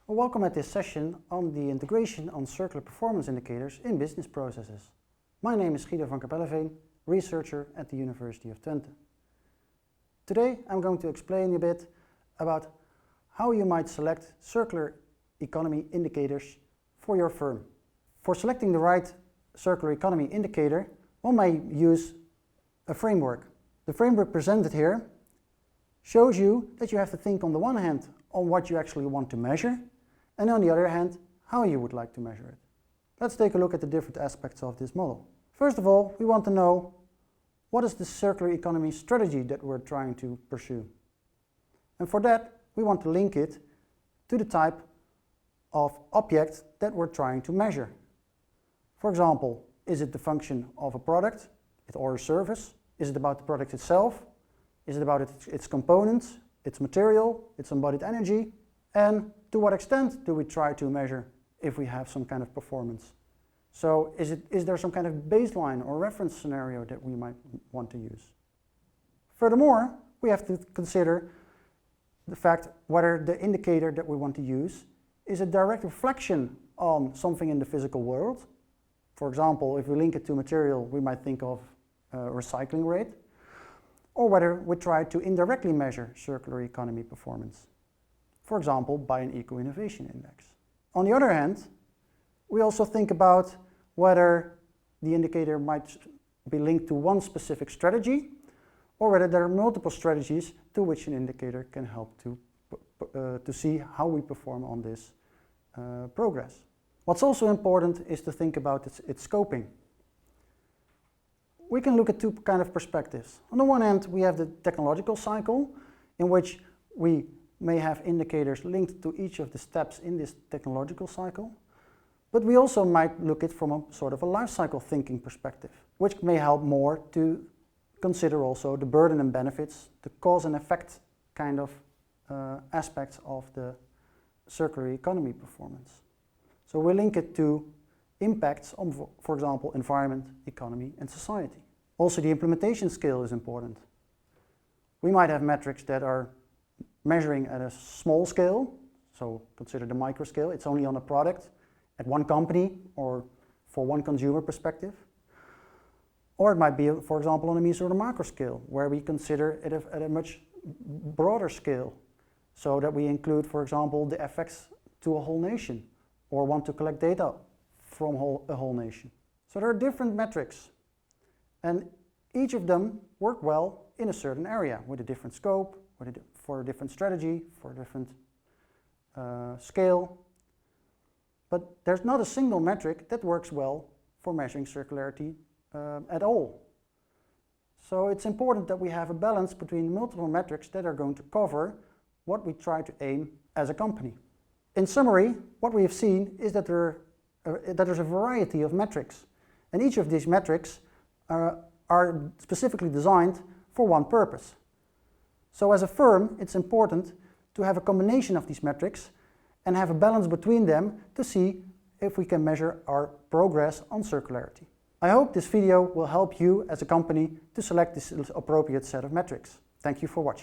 Welcome at this session on the integration on circular performance indicators in business processes. My name is Guido van Capelleveen, researcher at the University of Twente. Today I'm going to explain a bit about how you might select circular economy indicators for your firm. For selecting the right circular economy indicator, one may use a framework. The framework presented here shows you that you have to think on the one hand on what you actually want to measure, and on the other hand, how you would like to measure it. Let's take a look at the different aspects of this model. First of all, we want to know what is the circular economy strategy that we're trying to pursue. And for that, we want to link it to the type of object that we're trying to measure. For example, is it the function of a product or a service? Is it about the product itself? Is it about its components, its material, its embodied energy? And to what extent do we try to measure if we have some kind of performance? So is there some kind of baseline or reference scenario that we might want to use? Furthermore, we have to consider the fact whether the indicator that we want to use is a direct reflection on something in the physical world. For example, if we link it to material, we might think of recycling rate, or whether we try to indirectly measure circular economy performance. For example, by an eco-innovation index. On the other hand, we also think about whether the indicator might be linked to one specific strategy, or whether there are multiple strategies to which an indicator can help to see how we perform on this progress. What's also important is to think about its scoping. We can look at two kind of perspectives. On the one hand, we have the technological cycle, in which we may have indicators linked to each of the steps in this technological cycle, but we also might look at it from a sort of a life cycle thinking perspective, which may help more to consider also the burden and benefits, the cause and effect kind of aspects of the circular economy performance. So we link it to impacts on, for example, environment, economy, and society. Also, the implementation scale is important. We might have metrics that are measuring at a small scale, so consider the micro scale. It's only on a product at one company or for one consumer perspective. Or it might be, for example, on a meso or macro scale, where we consider it at a much broader scale, so that we include, for example, the effects to a whole nation, or want to collect data from a whole nation. So there are different metrics, and each of them work well in a certain area with a different scope, for a different strategy, for a different scale. But there's not a single metric that works well for measuring circularity at all. So it's important that we have a balance between multiple metrics that are going to cover what we try to aim as a company. In summary, what we have seen is that there's a variety of metrics, and each of these metrics are specifically designed for one purpose. So as a firm, it's important to have a combination of these metrics and have a balance between them to see if we can measure our progress on circularity. I hope this video will help you as a company to select this appropriate set of metrics. Thank you for watching.